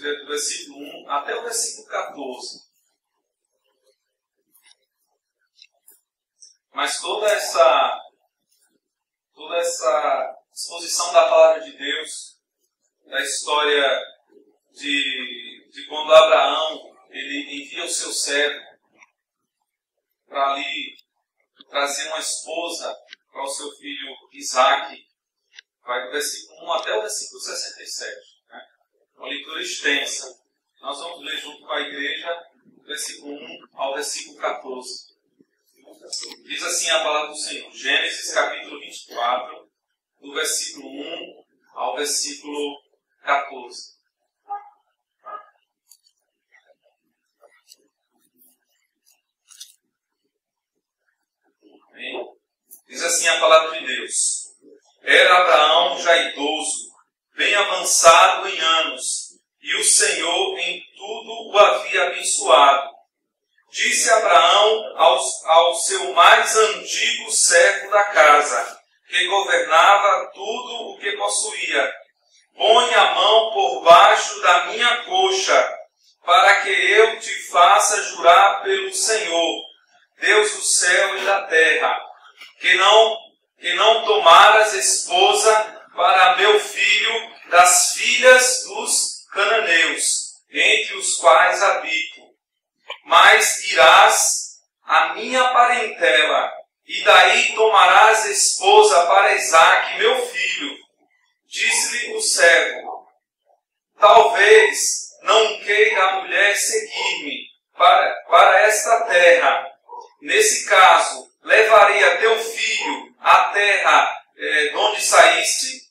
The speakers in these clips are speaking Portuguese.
do versículo 1 até o versículo 14. Mas toda essa exposição da palavra de Deus, da história de quando Abraão ele envia o seu servo para ali trazer uma esposa para o seu filho Isaque, vai do versículo 1 até o versículo 67. Né? Uma leitura extensa. Nós vamos ler junto com a igreja do versículo 1 ao versículo 14. Diz assim a palavra do Senhor. Gênesis capítulo 24, do versículo 1 ao versículo 14. Amém? Diz assim a palavra de Deus. Era Abraão já idoso, bem avançado em anos, e o Senhor em tudo o havia abençoado. Disse Abraão ao seu mais antigo servo da casa, que governava tudo o que possuía: põe a mão por baixo da minha coxa, para que eu te faça jurar pelo Senhor, Deus do céu e da terra, que não tomaras esposa para meu filho das filhas dos cananeus, entre os quais habito. Mas irás à minha parentela, e daí tomarás esposa para Isaque, meu filho. Disse-lhe o servo: talvez não queira a mulher seguir-me para esta terra. Nesse caso, levarei a teu filho à terra de onde saíste?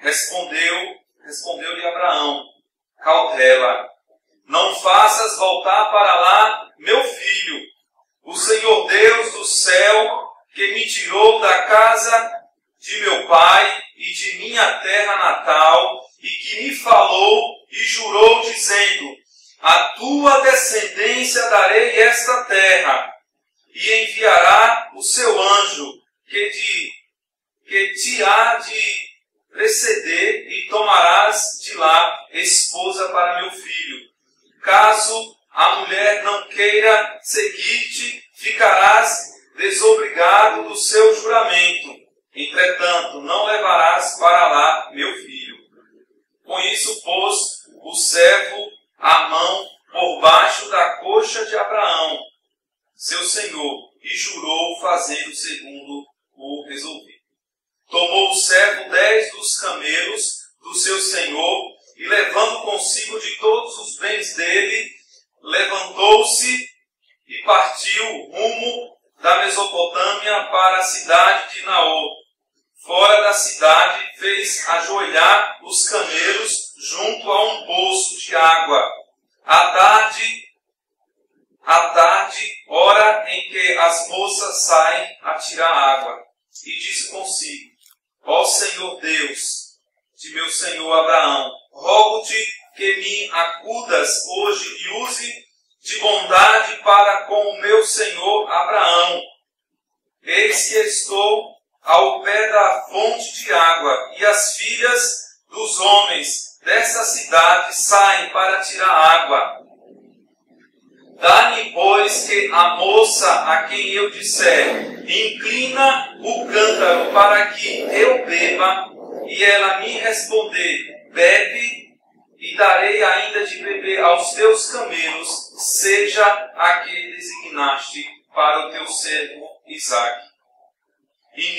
Respondeu-lhe Abraão: cautela, não faças voltar para lá meu filho. O Senhor Deus do céu, que me tirou da casa de meu pai e de minha terra natal, e que me falou e jurou, dizendo: a tua descendência darei esta terra, e enviará o seu anjo, que te há de preceder, e tomarás de lá esposa para meu filho. Caso a mulher não queira seguir-te, ficarás desobrigado do seu juramento. Entretanto, não levarás para lá meu filho. Com isso, pôs o servo a mão por baixo da coxa de Abraão, seu senhor, e jurou, fazendo segundo o resolvido. Tomou o servo 10 dos camelos do seu senhor, e levando consigo de todos os bens dele, levantou-se e partiu rumo da Mesopotâmia para a cidade de Naor. Fora da cidade, fez ajoelhar os camelos junto a um poço de água. À tarde, hora em que as moças saem a tirar água. E disse consigo: ó Senhor Deus de meu senhor Abraão, rogo-te que me acudas hoje e use de bondade para com o meu senhor Abraão. Eis que estou ao pé da fonte de água, e as filhas dos homens desta cidade saem para tirar água. Dá-me, pois, que a moça a quem eu disser: inclina o cântaro para que eu beba, e ela me responder: bebe, e darei ainda de beber aos teus camelos, seja a que designaste para o teu servo Isaque. E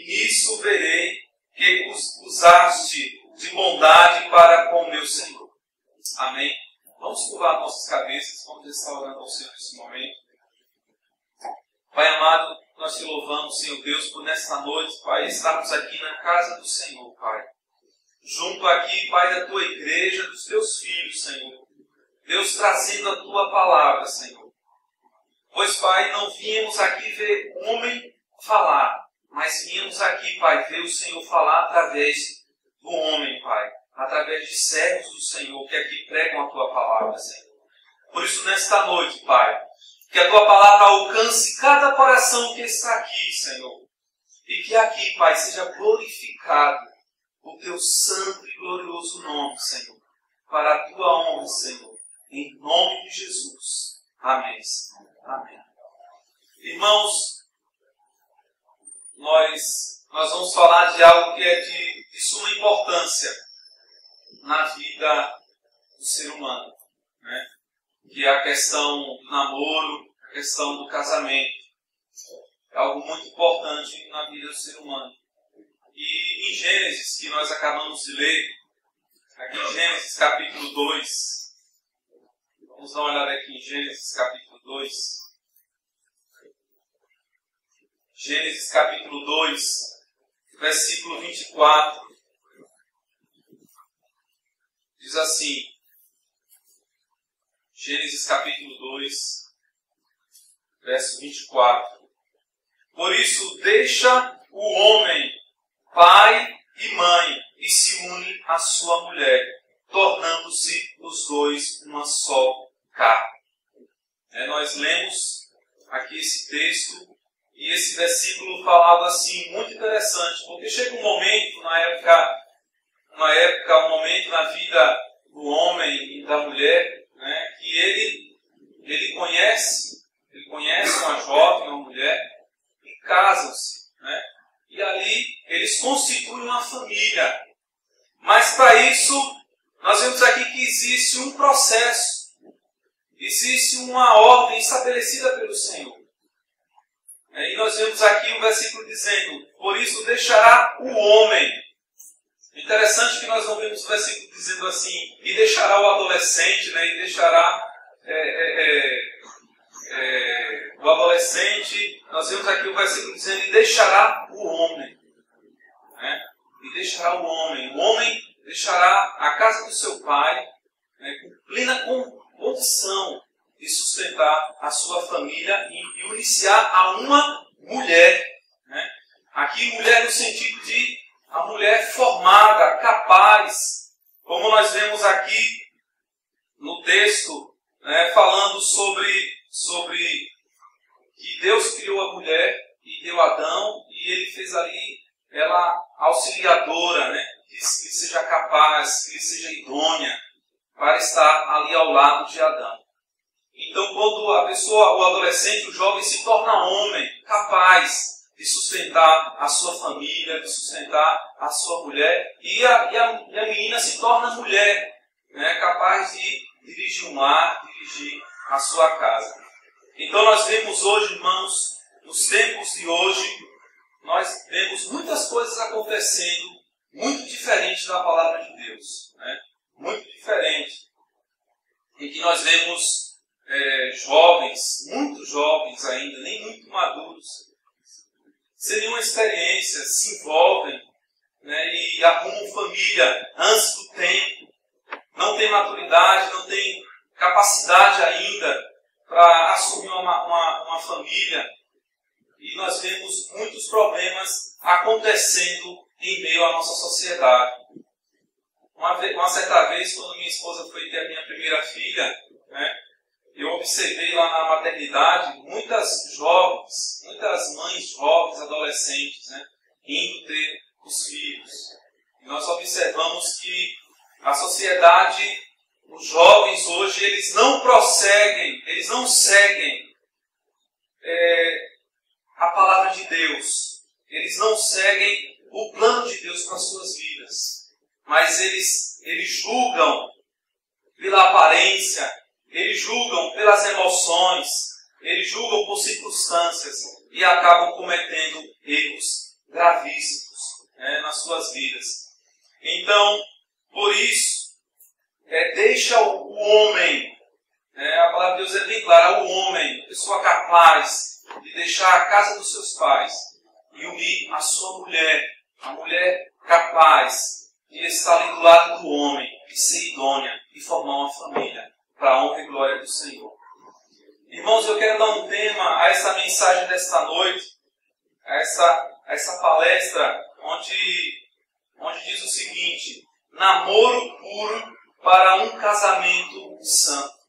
nisso verei que usaste de bondade para com o meu Senhor. Amém? Vamos curvar nossas cabeças, vamos estar orando ao Senhor nesse momento. Pai amado, nós te louvamos, Senhor Deus, por nesta noite, Pai, estarmos aqui na casa do Senhor, Pai. Junto aqui, Pai, da tua igreja, dos teus filhos, Senhor. Deus, trazendo a tua palavra, Senhor. Pois, Pai, não viemos aqui ver homem falar, mas viemos aqui, Pai, ver o Senhor falar através do homem, Pai. Através de servos do Senhor que aqui pregam a tua palavra, Senhor. Por isso, nesta noite, Pai, que a tua palavra alcance cada coração que está aqui, Senhor. E que aqui, Pai, seja glorificado o teu santo e glorioso nome, Senhor, para a tua honra, Senhor, em nome de Jesus. Amém. Amém. Irmãos, nós vamos falar de algo que é de suma importância na vida do ser humano, né? Que é a questão do namoro, a questão do casamento. É algo muito importante na vida do ser humano. E em Gênesis, que nós acabamos de ler, aqui em Gênesis capítulo 2, vamos dar uma olhada aqui em Gênesis capítulo 2. Gênesis capítulo 2, versículo 24. Diz assim, Gênesis capítulo 2, verso 24. Por isso deixa o homem, pai e mãe, e se une à sua mulher, tornando-se os dois uma só carne. Nós lemos aqui esse texto, e esse versículo falava assim, muito interessante, porque chega um momento, um momento na vida do homem e da mulher, né, que ele conhece uma jovem, uma mulher, e casam-se, né? E ali eles constituem uma família. Mas para isso, nós vemos aqui que existe um processo, existe uma ordem estabelecida pelo Senhor. E nós vemos aqui um versículo dizendo, por isso deixará o homem. Interessante que nós não vemos o versículo dizendo assim, e deixará o adolescente, né, e deixará o adolescente. Nós vemos aqui o versículo dizendo, e deixará o homem. Né? E deixará o homem deixará a casa do seu pai, né, com plena condição de sustentar a sua família e uniciar a uma mulher. Né? Aqui mulher no sentido de a mulher formada, capaz, como nós vemos aqui no texto, né, falando sobre que Deus criou a mulher e deu Adão, e ele fez ali ela auxiliadora, né, que seja capaz, que seja idônea para estar ali ao lado de Adão. Então, quando a pessoa, o adolescente, o jovem, se torna homem, capaz de sustentar a sua família, de sustentar a sua mulher, e a menina se torna mulher, né, capaz de dirigir um lar, dirigir a sua casa. Então nós vemos hoje, irmãos, nos tempos de hoje, nós vemos muitas coisas acontecendo muito diferentes da palavra de Deus, né? Muito diferente. Em que nós vemos jovens, muito jovens ainda, nem muito maduros, sem nenhuma experiência, se envolvem, né, e arrumam família antes do tempo, não tem maturidade, não tem capacidade ainda para assumir uma família. E nós vemos muitos problemas acontecendo em meio à nossa sociedade. Uma certa vez, quando minha esposa foi ter a minha primeira filha, né, eu observei lá na maternidade muitas mães jovens, adolescentes, né, indo ter os filhos. E nós observamos que a sociedade, os jovens hoje, eles não seguem a palavra de Deus. Eles não seguem o plano de Deus para as suas vidas. Mas eles julgam pela aparência, eles julgam pelas emoções, eles julgam por circunstâncias e acabam cometendo erros gravíssimos, né, nas suas vidas. Então, por isso, deixa o homem, a palavra de Deus é bem clara, o homem, pessoa capaz de deixar a casa dos seus pais e unir a sua mulher, a mulher capaz de estar ali do lado do homem, de ser idônea e formar uma família para a honra e glória do Senhor. Irmãos, eu quero dar um tema a essa mensagem desta noite, a essa palestra, onde diz o seguinte: namoro puro para um casamento santo.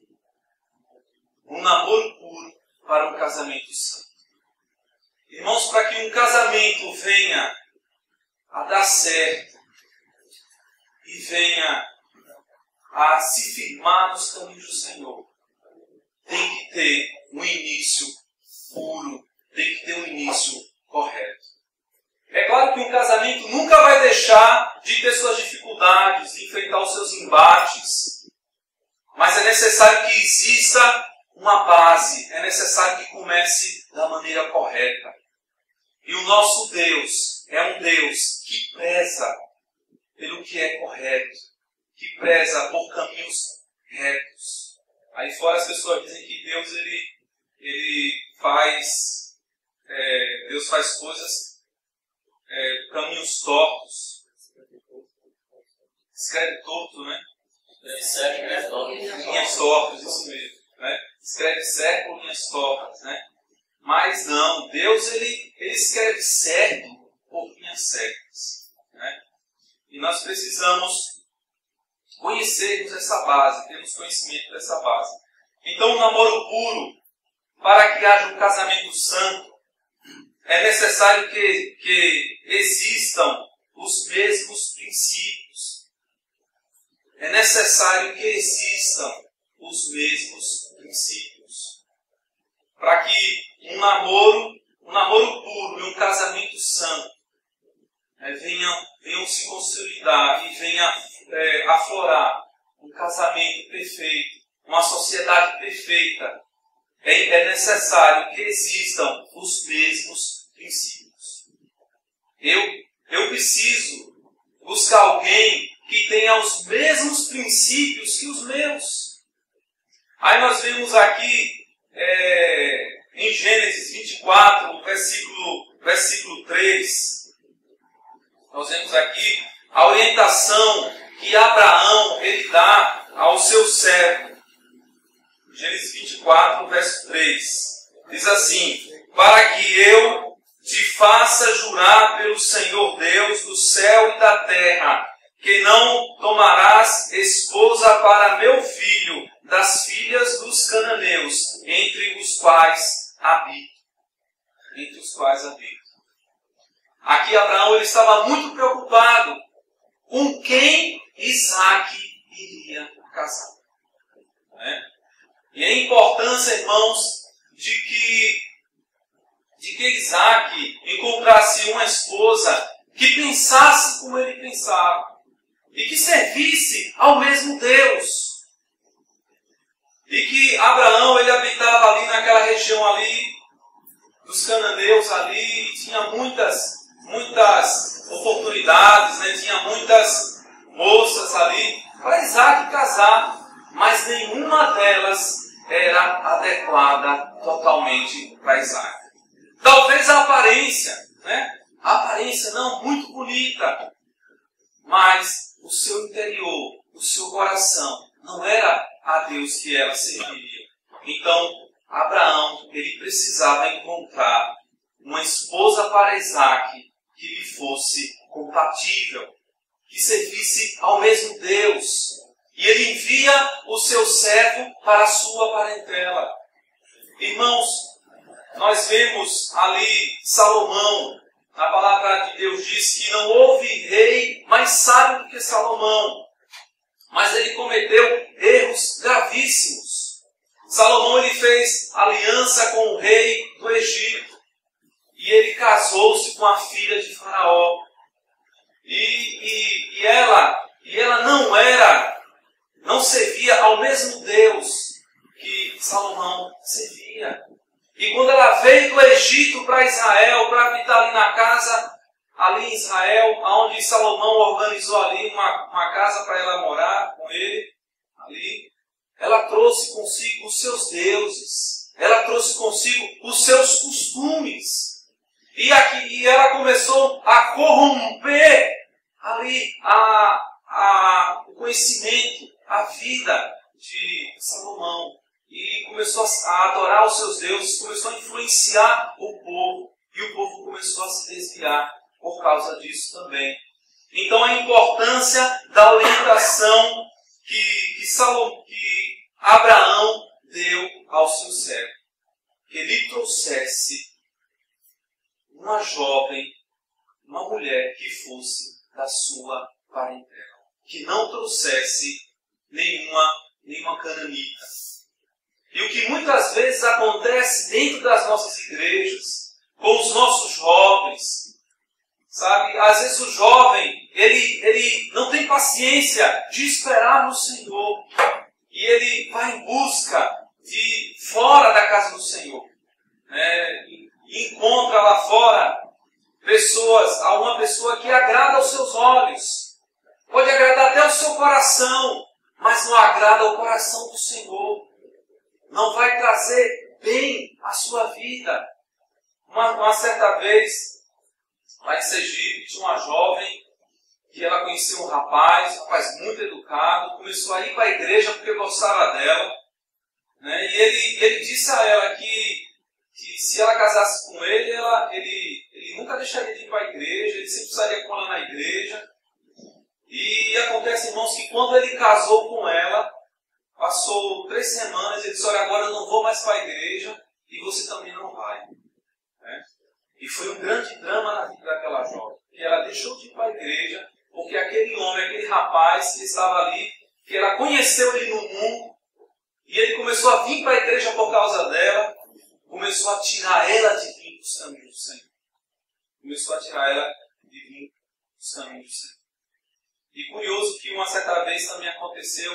Um namoro puro para um casamento santo. Irmãos, para que um casamento venha a dar certo, e venha a se firmar nos caminhos do Senhor, tem que ter um início puro, tem que ter um início correto. É claro que um casamento nunca vai deixar de ter suas dificuldades, de enfrentar os seus embates, mas é necessário que exista uma base, é necessário que comece da maneira correta. E o nosso Deus é um Deus que preza pelo que é correto, que preza por caminhos retos. Aí fora as pessoas dizem que Deus faz coisas, caminhos tortos. Escreve torto, né? Linhas tortas, isso mesmo. Né? Escreve certo por linhas tortas, né? Mas não, Deus ele escreve certo por linhas certas. Né? E nós precisamos conhecermos essa base, termos conhecimento dessa base. Então, o namoro puro, para que haja um casamento santo, é necessário que existam os mesmos princípios. É necessário que existam os mesmos princípios. Para que um namoro puro e um casamento santo venham se consolidar e venha aflorar um casamento perfeito, uma sociedade perfeita, é necessário que existam os mesmos princípios. Eu preciso buscar alguém que tenha os mesmos princípios que os meus. Aí nós vemos aqui em Gênesis 24, versículo 3, nós vemos aqui a orientação que Abraão ele dá ao seu servo. Gênesis 24, verso 3. Diz assim: para que eu te faça jurar pelo Senhor Deus do céu e da terra, que não tomarás esposa para meu filho das filhas dos cananeus, entre os quais habito. Aqui Abraão ele estava muito preocupado com quem Isaac iria casar. Né? E a importância, irmãos, de que Isaac encontrasse uma esposa que pensasse como ele pensava e que servisse ao mesmo Deus. E que Abraão ele habitava ali naquela região ali dos cananeus ali, e tinha muitas oportunidades, né? Tinha muitas moças ali para Isaac casar, mas nenhuma delas era adequada totalmente para Isaac. Talvez a aparência, né? A aparência não muito bonita, mas o seu interior, o seu coração, não era a Deus que ela serviria. Então, Abraão, ele precisava encontrar uma esposa para Isaac que lhe fosse compatível, que servisse ao mesmo Deus. E ele envia o seu servo para a sua parentela. Irmãos, nós vemos ali Salomão. A palavra de Deus diz que não houve rei mais sábio do que Salomão. Mas ele cometeu erros gravíssimos. Salomão ele fez aliança com o rei do Egito. E ele casou-se com a filha de Faraó. E ela não servia ao mesmo Deus que Salomão servia. E quando ela veio do Egito para Israel, para habitar ali na casa, ali em Israel, onde Salomão organizou ali uma casa para ela morar com ele, ali, ela trouxe consigo os seus deuses, ela trouxe consigo os seus costumes. E ela começou a corromper ali o conhecimento, a vida de Salomão. E começou a adorar os seus deuses, começou a influenciar o povo. E o povo começou a se desviar por causa disso também. Então a importância da orientação que Abraão deu ao seu servo. Que ele trouxesse uma jovem, uma mulher que fosse da sua parentela. que não trouxesse nenhuma cananita. E o que muitas vezes acontece dentro das nossas igrejas, com os nossos jovens, sabe? Às vezes o jovem, ele não tem paciência de esperar no Senhor. E ele vai em busca de fora da casa do Senhor. Né? E encontra lá fora uma pessoa que agrada aos seus olhos. Pode agradar até ao seu coração, mas não agrada ao coração do Senhor. Não vai trazer bem à sua vida. Uma certa vez, lá em Sergipe, tinha uma jovem que ela conheceu um rapaz muito educado, começou a ir para a igreja porque gostava dela. Né? E ele disse a ela que se ela casasse com ele, ele nunca deixaria de ir para a igreja, ele sempre estaria com ela na igreja. E acontece, irmãos, que quando ele casou com ela, passou 3 semanas, ele disse, olha, agora eu não vou mais para a igreja e você também não vai. Né? E foi um grande drama na vida daquela jovem, que ela deixou de ir para a igreja, porque aquele homem, aquele rapaz que estava ali, que ela conheceu ele no mundo, e ele começou a vir para a igreja por causa dela, começou a tirar ela de vir dos caminhos do Senhor. Começou a tirar ela de vir dos caminhos do Senhor. E curioso que uma certa vez também aconteceu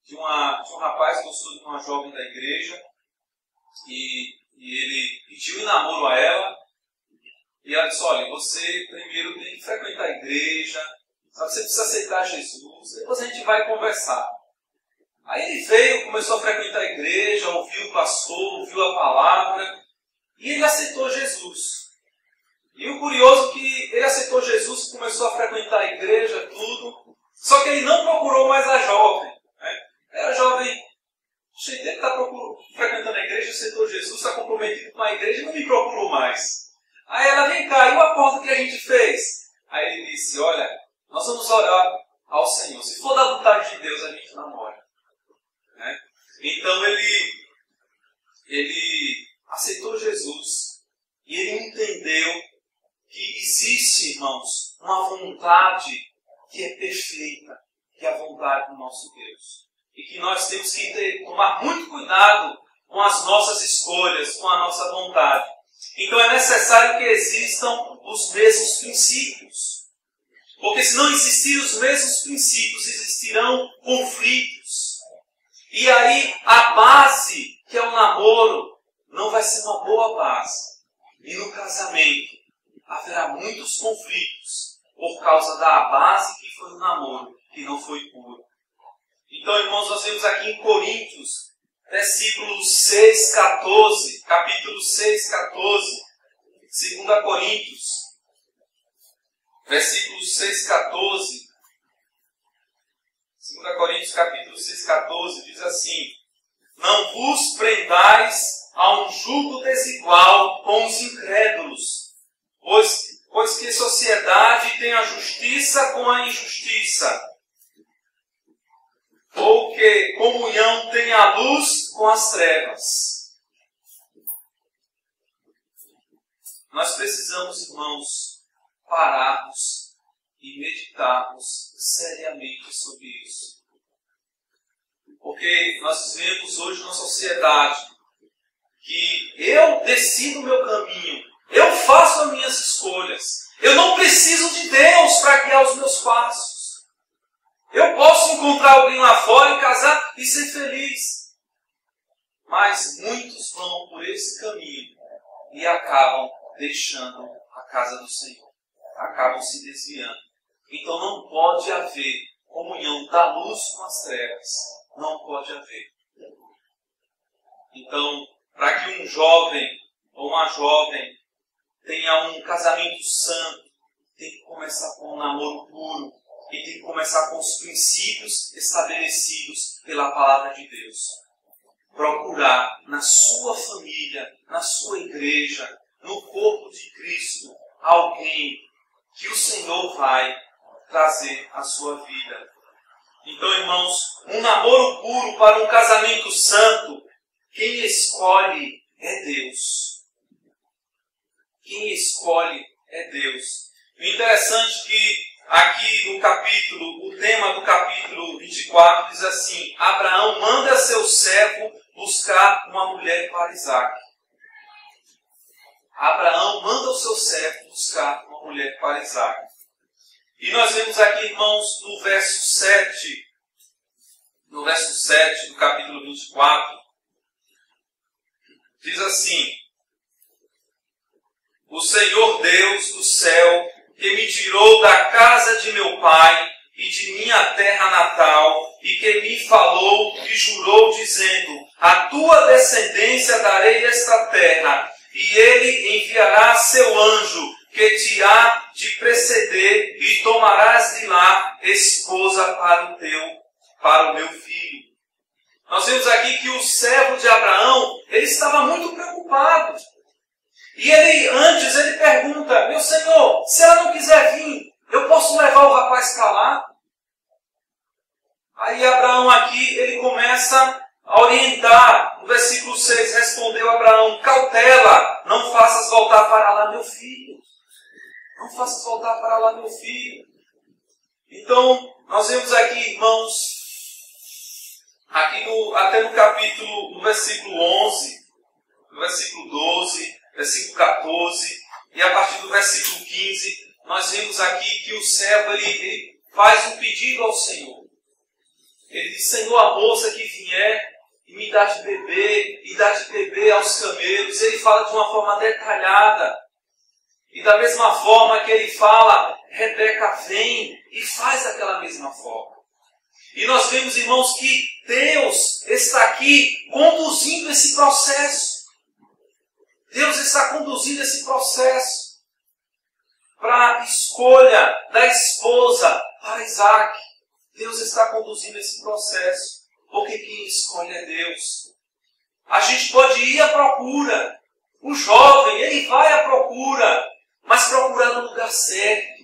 de um rapaz que gostou de uma jovem da igreja, e ele pediu em namoro a ela, e ela disse, olha, você primeiro tem que frequentar a igreja, sabe, você precisa aceitar Jesus, depois a gente vai conversar. Aí ele veio, começou a frequentar a igreja, ouviu o pastor, ouviu a palavra, e ele aceitou Jesus. E o curioso é que ele aceitou Jesus, começou a frequentar a igreja, tudo, só que ele não procurou mais a jovem. Né? A jovem, ele está frequentando a igreja, aceitou Jesus, está comprometido com a igreja e não me procurou mais. Aí ela, vem cá, e o acordo que a gente fez? Aí ele disse, olha, nós vamos orar ao Senhor. Se for da vontade de Deus, a gente namora. Né? Então ele aceitou Jesus e ele entendeu que existe, irmãos, uma vontade que é perfeita, que é a vontade do nosso Deus. E que nós temos que tomar muito cuidado com as nossas escolhas, com a nossa vontade. Então é necessário que existam os mesmos princípios. Porque se não existirem os mesmos princípios, existirão conflitos. E aí a base, que é o namoro, não vai ser uma boa base. E no casamento haverá muitos conflitos por causa da base que foi o namoro, que não foi puro. Então, irmãos, nós vemos aqui em Coríntios, versículo 6, 14, capítulo 6, 14, 2 Coríntios, versículo 6, 14, 2 Coríntios, capítulo 6, 14, diz assim, não vos prendais a um jugo desigual com os incrédulos, pois que sociedade tem a justiça com a injustiça, ou que comunhão tem a luz com as trevas. Nós precisamos, irmãos, pararmos e meditarmos seriamente sobre isso. Porque nós vivemos hoje numa sociedade que eu decido o meu caminho, eu faço as minhas escolhas, eu não preciso de Deus para guiar os meus passos. Eu posso encontrar alguém lá fora e casar e ser feliz. Mas muitos vão por esse caminho e acabam deixando a casa do Senhor. Acabam se desviando. Então não pode haver comunhão da luz com as trevas. Não pode haver. Então, para que um jovem ou uma jovem tenha um casamento santo, tem que começar com um namoro puro. E tem que começar com os princípios estabelecidos pela palavra de Deus. Procurar na sua família, na sua igreja, no corpo de Cristo, alguém que o Senhor vai trazer à sua vida. Então, irmãos, um namoro puro para um casamento santo, quem escolhe é Deus. Quem escolhe é Deus. O interessante é que aqui no capítulo, o tema do capítulo 24 diz assim: Abraão manda seu servo buscar uma mulher para Isaque. Abraão manda o seu servo buscar uma mulher para Isaque. E nós vemos aqui, irmãos, no verso 7 do capítulo 24, diz assim: O Senhor Deus do céu, que me tirou da casa de meu pai e de minha terra natal, e que me falou e jurou, dizendo: A tua descendência darei esta terra, e ele enviará seu anjo, que te há de preceder, e tomarás de lá esposa para o meu filho. Nós vemos aqui que o servo de Abraão, ele estava muito preocupado. E antes ele pergunta: meu senhor, se ela não quiser vir, eu posso levar o rapaz para lá? Aí Abraão aqui, ele começa a orientar. No versículo 6, respondeu Abraão: cautela, não faças voltar para lá meu filho. Não faças voltar para lá meu filho. Então, nós vemos aqui, irmãos, aqui até no versículo 11, no versículo 12, versículo 14, e a partir do versículo 15, nós vemos aqui que o servo ele faz um pedido ao Senhor. Ele diz: Senhor, a moça que vier e me dá de beber, e dá de beber aos camelos. Ele fala de uma forma detalhada. E da mesma forma que ele fala, Rebeca vem, e faz daquela mesma forma. E nós vemos, irmãos, que Deus está aqui conduzindo esse processo. Deus está conduzindo esse processo para a escolha da esposa para Isaque. Deus está conduzindo esse processo, porque quem escolhe é Deus. A gente pode ir à procura. O jovem, ele vai à procura, mas procurar no lugar certo.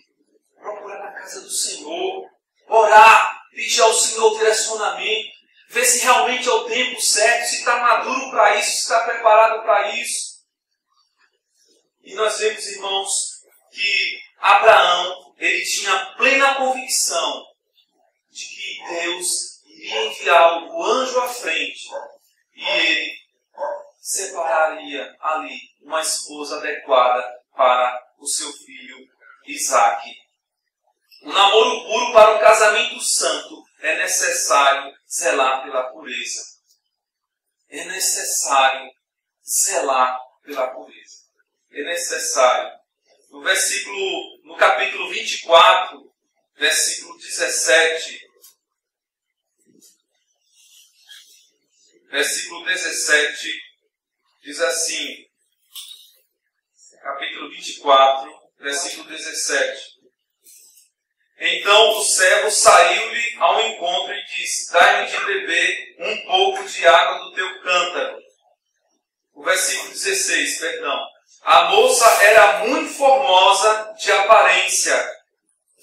Procurar na casa do Senhor. Orar, pedir ao Senhor direcionamento. Ver se realmente é o tempo certo, se está maduro para isso, se está preparado para isso. E nós vemos, irmãos, que Abraão, ele tinha plena convicção de que Deus iria enviar o anjo à frente e ele separaria ali uma esposa adequada para o seu filho Isaque. O namoro puro para um casamento santo é necessário zelar pela pureza. É necessário zelar pela pureza. É necessário. No capítulo 24, versículo 17, diz assim, capítulo 24, versículo 17. Então o servo saiu-lhe ao encontro e disse: dai-me de beber um pouco de água do teu cântaro. O versículo 16, perdão. A moça era muito formosa de aparência,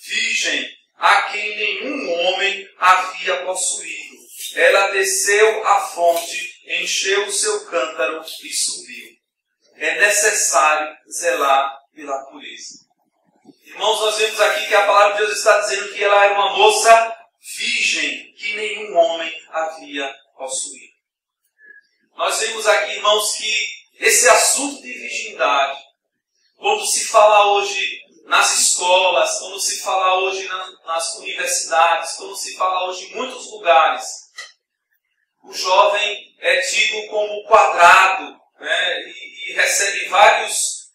virgem, a quem nenhum homem havia possuído. Ela desceu à fonte, encheu o seu cântaro e subiu. É necessário zelar pela pureza. Irmãos, nós vemos aqui que a palavra de Deus está dizendo que ela era uma moça virgem, que nenhum homem havia possuído. Nós vemos aqui, irmãos, que esse assunto de virgindade, quando se fala hoje nas escolas, quando se fala hoje nas universidades, quando se fala hoje em muitos lugares, o jovem é tido como quadrado, né, e recebe vários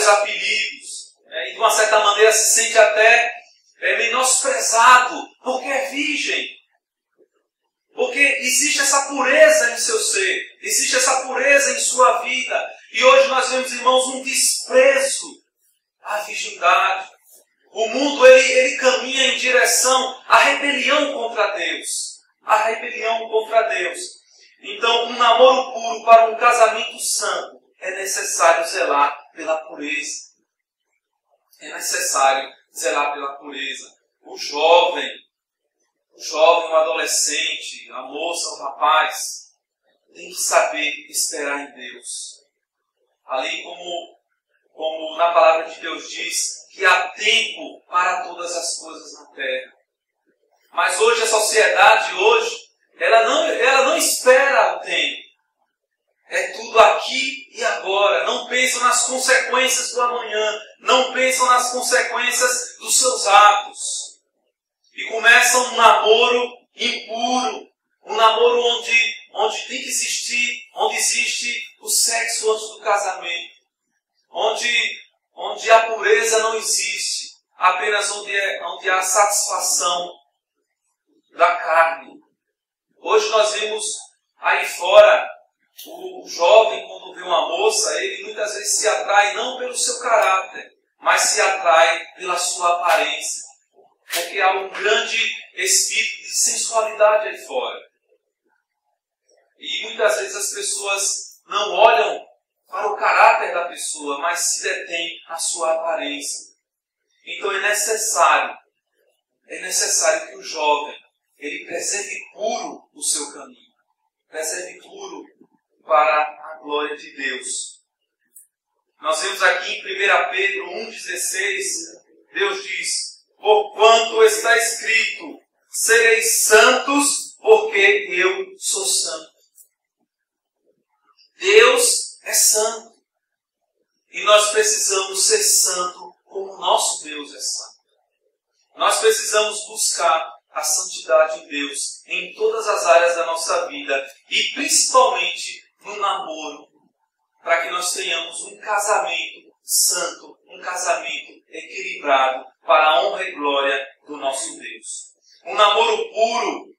apelidos, né, e de uma certa maneira se sente até menosprezado, porque é virgem. Porque existe essa pureza em seu ser, existe essa pureza em sua vida. E hoje nós vemos, irmãos, um desprezo à virgindade. O mundo ele caminha em direção à rebelião contra Deus. A rebelião contra Deus. Então, um namoro puro para um casamento santo é necessário zelar pela pureza. É necessário zelar pela pureza. O jovem, o adolescente, a moça, o rapaz, tem que saber esperar em Deus. Ali como na palavra de Deus diz que há tempo para todas as coisas na terra. Mas hoje a sociedade ela não espera o tempo. É tudo aqui e agora. Não pensam nas consequências do amanhã. Não pensam nas consequências dos seus atos. E começam um namoro impuro. Um namoro onde tem que existir, onde existe o sexo antes do casamento. Onde a pureza não existe. Apenas onde há satisfação da carne. Hoje nós vemos aí fora o jovem, quando vê uma moça, ele muitas vezes se atrai não pelo seu caráter, mas se atrai pela sua aparência. Porque há um grande espírito de sensualidade aí fora. E muitas vezes as pessoas não olham para o caráter da pessoa, mas se detêm à sua aparência. Então é necessário que o jovem ele preserve puro o seu caminho. Preserve puro para a glória de Deus. Nós vemos aqui em 1 Pedro 1,16, Deus diz: porquanto está escrito, sereis santos, porque eu sou santo. Deus é santo. E nós precisamos ser santo como nosso Deus é santo. Nós precisamos buscar a santidade de Deus em todas as áreas da nossa vida e principalmente no namoro, para que nós tenhamos um casamento santo, um casamento equilibrado para a honra e glória do nosso Deus. Um namoro puro,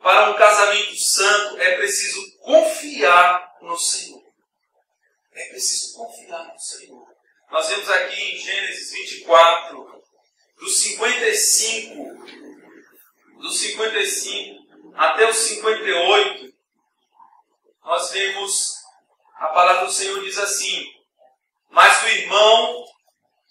para um casamento santo, é preciso confiar no Senhor. É preciso confiar no Senhor. Nós vemos aqui em Gênesis 24, dos 55 até os 58, nós vemos a palavra do Senhor diz assim: mas o irmão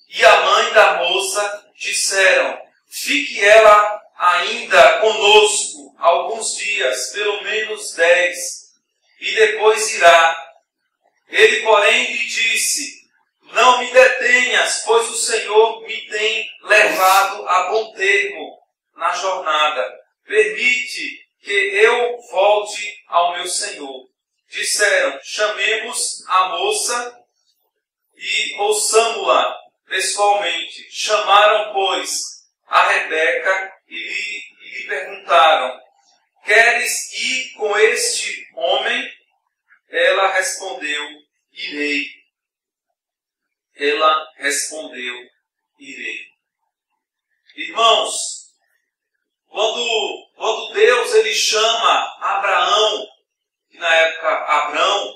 e a mãe da moça disseram: fique ela ainda conosco alguns dias, pelo menos 10, e depois irá. Ele, porém, lhe disse: não me detenhas, pois o Senhor me tem levado a bom termo na jornada. Permite que eu volte ao meu Senhor. Disseram: chamemos a moça e ouçamo-la pessoalmente. Chamaram, pois, a Rebeca e lhe perguntaram: queres ir com este homem? Ela respondeu: irei. Ela respondeu: irei. Irmãos, quando Deus ele chama Abraão, que na época Abrão,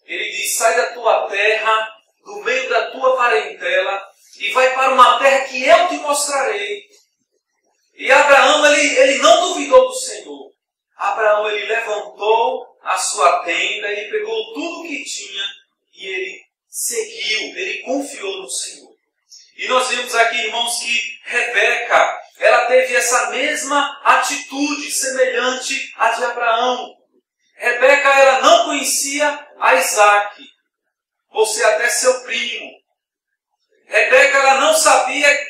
ele diz: sai da tua terra, do meio da tua parentela, e vai para uma terra que eu te mostrarei. E Abraão, ele não duvidou do Senhor. Abraão, ele levantou a sua tenda, ele pegou tudo que tinha e ele seguiu, ele confiou no Senhor. E nós vemos aqui, irmãos, que Rebeca, ela teve essa mesma atitude semelhante à de Abraão. Rebeca, ela não conhecia a Isaac, por ser até seu primo. Rebeca, ela não sabia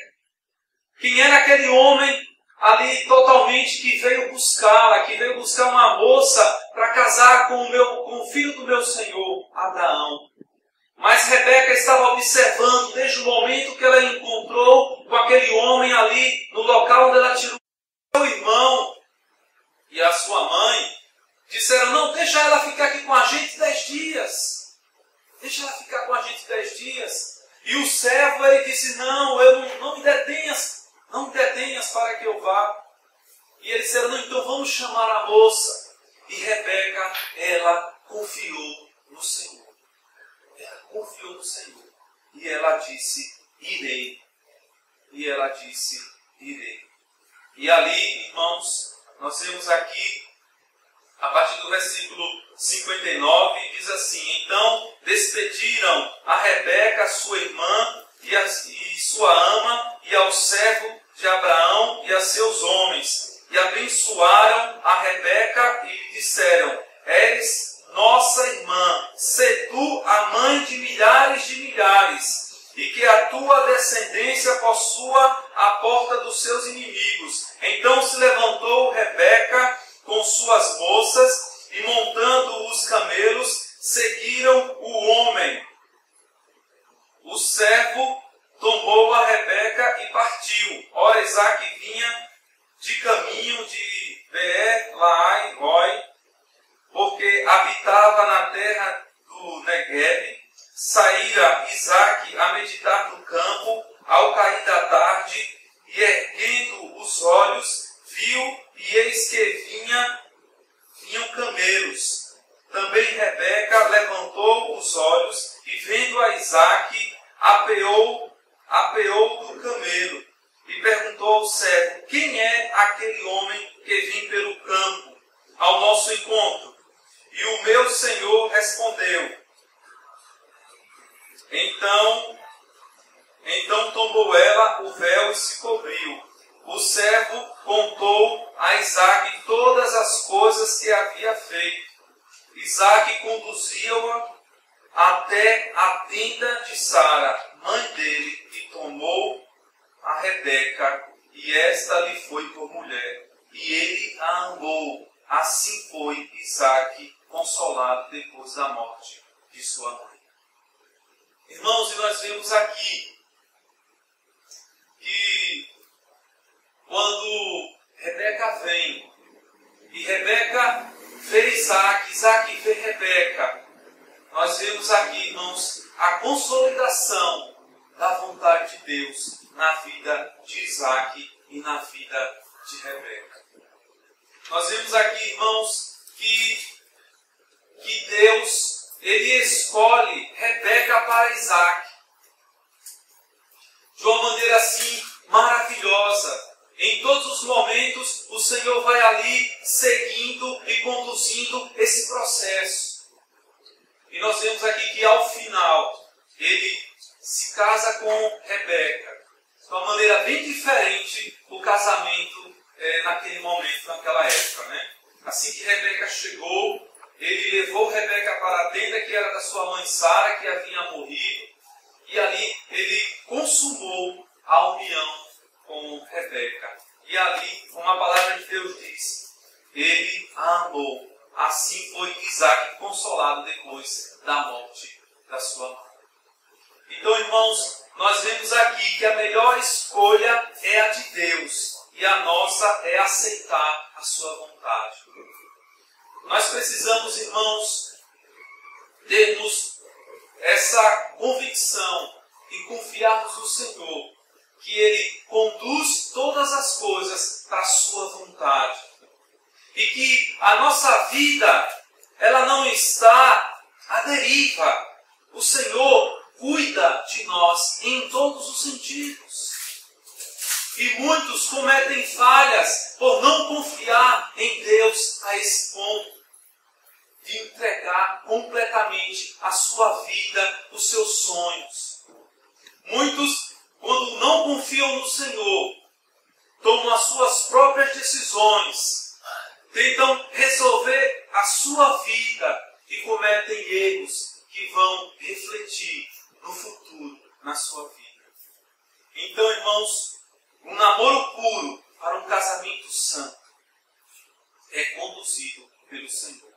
quem era aquele homem ali totalmente que veio buscá-la, que veio buscar uma moça para casar com o filho do meu senhor, Abraão. Mas Rebeca estava observando desde o momento que ela encontrou com aquele homem ali no local onde ela tirou o seu irmão e a sua mãe. Disseram: não, deixa ela ficar aqui com a gente 10 dias. Deixa ela ficar com a gente 10 dias. E o servo, ele disse: não me detenhas. Não me detenhas para que eu vá. E eles disseram: não, então vamos chamar a moça. E Rebeca, ela confiou no Senhor. Ela confiou no Senhor. E ela disse: irei. E ela disse: irei. E ali, irmãos, nós vemos aqui, a partir do versículo 59, diz assim: então despediram a Rebeca, sua irmã, e sua ama, e ao servo de Abraão e a seus homens, e abençoaram a Rebeca e lhe disseram: és nossa irmã, sê tu a mãe de milhares, e que a tua descendência possua a porta dos seus inimigos. Então se levantou Rebeca com suas moças, e montando os camelos, seguiram o homem. O servo tomou a Rebeca e partiu. Ora, Isaque vinha de caminho de Beer-Lahai-Roi, porque habitava na terra do Negueb. Saíra Isaque a meditar no campo, ao cair da tarde, e erguendo os olhos, viu, e eis que vinham camelos. Também Rebeca levantou os olhos, e vendo a Isaque, apeou do camelo, e perguntou ao servo: quem é aquele homem que vem pelo campo ao nosso encontro? E o meu senhor respondeu. Então tomou ela o véu e se cobriu. O servo contou a Isaque todas as coisas que havia feito. Isaque conduziu-a até a tenda de Sara, mãe dele, e tomou a Rebeca, e esta lhe foi por mulher. E ele a amou. Assim foi Isaque consolado depois da morte de sua mãe. Irmãos, e nós vemos aqui que quando Rebeca vem, e Rebeca vê Isaque, Isaque vê Rebeca, nós vemos aqui, irmãos, a consolidação da vontade de Deus na vida de Isaque e na vida de Rebeca. Nós vemos aqui, irmãos, que Deus, Ele escolhe Rebeca para Isaque de uma maneira assim maravilhosa. Em todos os momentos, o Senhor vai ali seguindo e conduzindo esse processo. E nós vemos aqui que ao final, ele se casa com Rebeca. De uma maneira bem diferente do casamento naquele momento, naquela época, né? Assim que Rebeca chegou, ele levou Rebeca para a tenda que era da sua mãe Sara, que havia morrido. E ali ele consumou a união com Rebeca. E ali, como a palavra de Deus diz, ele a amou. Assim foi Isaque consolado depois da morte da sua mãe. Então, irmãos, nós vemos aqui que a melhor escolha é a de Deus. E a nossa é aceitar a sua vontade. Nós precisamos, irmãos, termos essa convicção e confiarmos no Senhor, que Ele conduz todas as coisas para a sua vontade. E que a nossa vida, ela não está à deriva. O Senhor cuida de nós em todos os sentidos. E muitos cometem falhas por não confiar em Deus a esse ponto de entregar completamente a sua vida, os seus sonhos. Muitos, quando não confiam no Senhor, tomam as suas próprias decisões, tentam resolver a sua vida e cometem erros que vão refletir no futuro, na sua vida. Então, irmãos, um namoro puro para um casamento santo é conduzido pelo Senhor.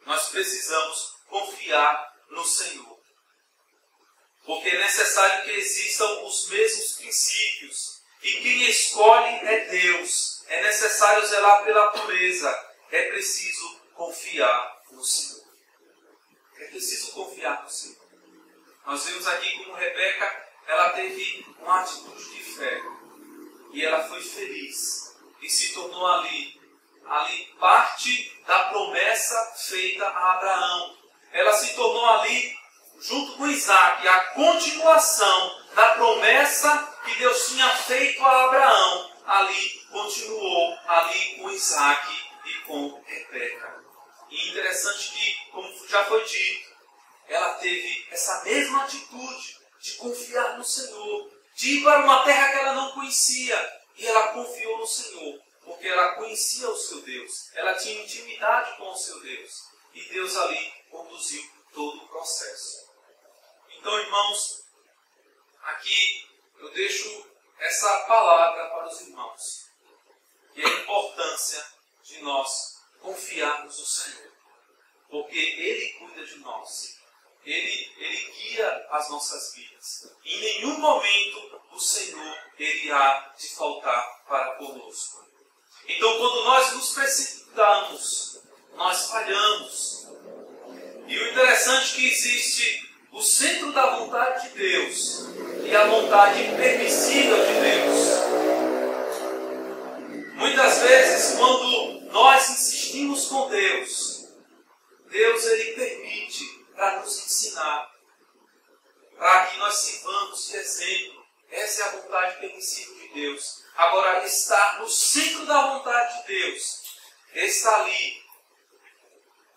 Nós precisamos confiar no Senhor. Porque é necessário que existam os mesmos princípios. E quem escolhe é Deus. É necessário zelar pela pureza. É preciso confiar no Senhor. É preciso confiar no Senhor. Nós vemos aqui como Rebeca, ela teve uma atitude de fé. E ela foi feliz. E se tornou ali parte da promessa feita a Abraão. Ela se tornou ali, junto com Isaque, a continuação da promessa que Deus tinha feito a Abraão. Ali continuou, ali com Isaque e com Rebeca. E interessante que, como já foi dito, ela teve essa mesma atitude de confiar no Senhor, de ir para uma terra que ela não conhecia. E ela confiou no Senhor, porque ela conhecia o seu Deus. Ela tinha intimidade com o seu Deus. E Deus ali conduziu todo o processo. Então, irmãos, aqui eu deixo essa palavra para os irmãos, que é a importância de nós confiarmos no Senhor, porque Ele cuida de nós, Ele guia as nossas vidas. Em nenhum momento o Senhor Ele há de faltar para conosco. Então, quando nós nos precipitamos, nós falhamos. E o interessante é que existe o centro da vontade de Deus e a vontade permissível de Deus. Muitas vezes, quando nós insistimos com Deus, Deus Ele permite para nos ensinar, para que nós sirvamos de exemplo. Essa é a vontade permissível de Deus. Agora, estar no centro da vontade de Deus, está ali,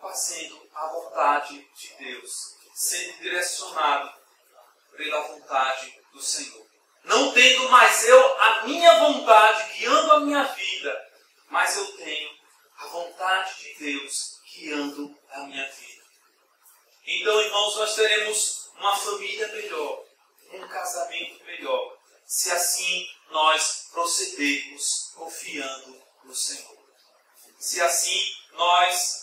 fazendo a vontade de Deus, sendo direcionado pela vontade do Senhor. Não tendo mais eu a minha vontade guiando a minha vida, mas eu tenho a vontade de Deus guiando a minha vida. Então, irmãos, nós teremos uma família melhor, um casamento melhor, se assim nós procedermos confiando no Senhor. Se assim nós...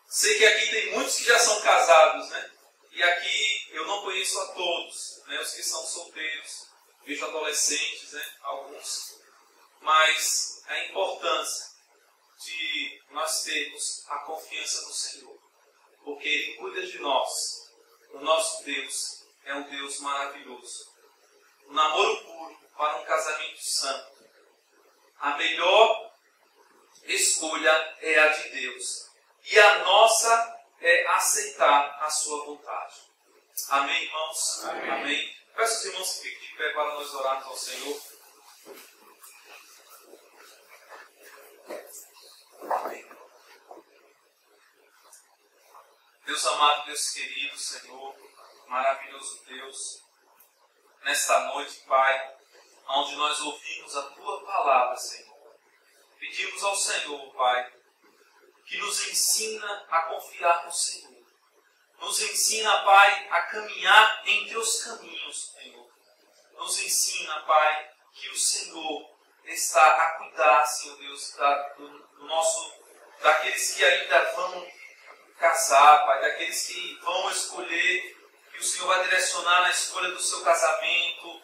Sei que aqui tem muitos que já são casados, né? E aqui eu não conheço a todos, né? Os que são solteiros, vejo adolescentes, né? Alguns. Mas a importância de nós termos a confiança no Senhor, porque Ele cuida de nós. O nosso Deus é um Deus maravilhoso. O namoro puro para um casamento santo. A melhor escolha é a de Deus. E a nossa é aceitar a sua vontade. Amém, irmãos? Amém. Amém. Peço aos irmãos que fiquem de pé para nós orarmos ao Senhor. Amém. Deus amado, Deus querido, Senhor, maravilhoso Deus, nesta noite, Pai, onde nós ouvimos a Tua palavra, Senhor, pedimos ao Senhor, Pai, que nos ensina a confiar no Senhor. Nos ensina, Pai, a caminhar em Teus caminhos, Senhor. Nos ensina, Pai, que o Senhor está a cuidar, Senhor Deus, daqueles que ainda vão casar, Pai, daqueles que vão escolher, que o Senhor vai direcionar na escolha do seu casamento,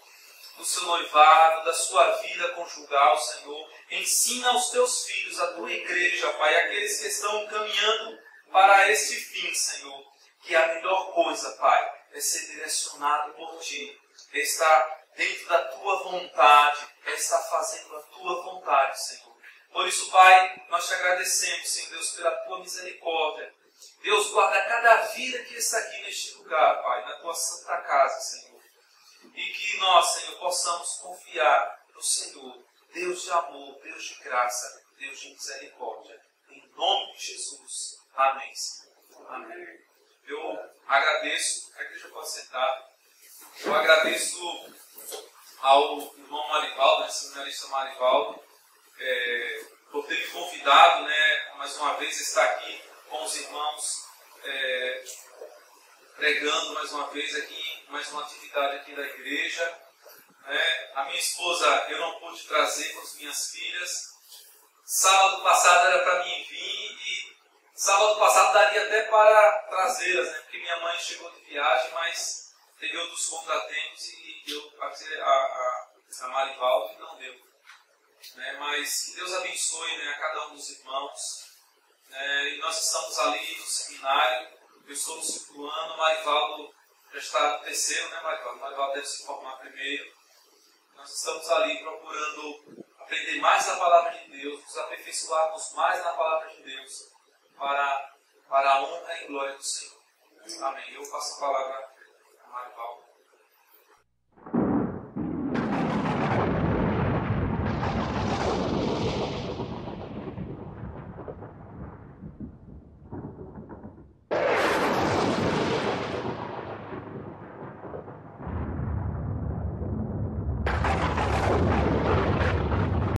do seu noivado, da sua vida conjugal, Senhor. Ensina aos Teus filhos, a Tua igreja, Pai, aqueles que estão caminhando para este fim, Senhor, que a melhor coisa, Pai, é ser direcionado por Ti, é estar dentro da Tua vontade, é estar fazendo a Tua vontade, Senhor. Por isso, Pai, nós Te agradecemos, Senhor Deus, pela Tua misericórdia. Deus, guarda cada vida que está aqui neste lugar, Pai, na Tua santa casa, Senhor. E que nós, Senhor, possamos confiar no Senhor, Deus de amor, Deus de graça, Deus de misericórdia. Em nome de Jesus. Amém, Senhor. Amém. Eu agradeço, a igreja pode sentar, eu agradeço ao irmão Marivaldo, né, seminarista Marivaldo, por ter me convidado, né, mais uma vez, a estar aqui com os irmãos, pregando mais uma vez aqui, mais uma atividade aqui da igreja. Né? A minha esposa eu não pude trazer com as minhas filhas. Sábado passado era para mim vir e sábado passado daria até para trazê-las, né? Porque minha mãe chegou de viagem, mas teve outros contratempos e eu avisei a Marivaldo e não deu. Né? Mas que Deus abençoe, né, a cada um dos irmãos. E nós estamos ali no seminário. Eu sou no 5º ano, o Marivaldo já está no 3º, né, Marivaldo? O Marivaldo deve se formar primeiro. Nós estamos ali procurando aprender mais a palavra de Deus, nos aperfeiçoarmos mais na palavra de Deus, para a honra e glória do Senhor. Amém. Eu passo a palavra a Marivaldo.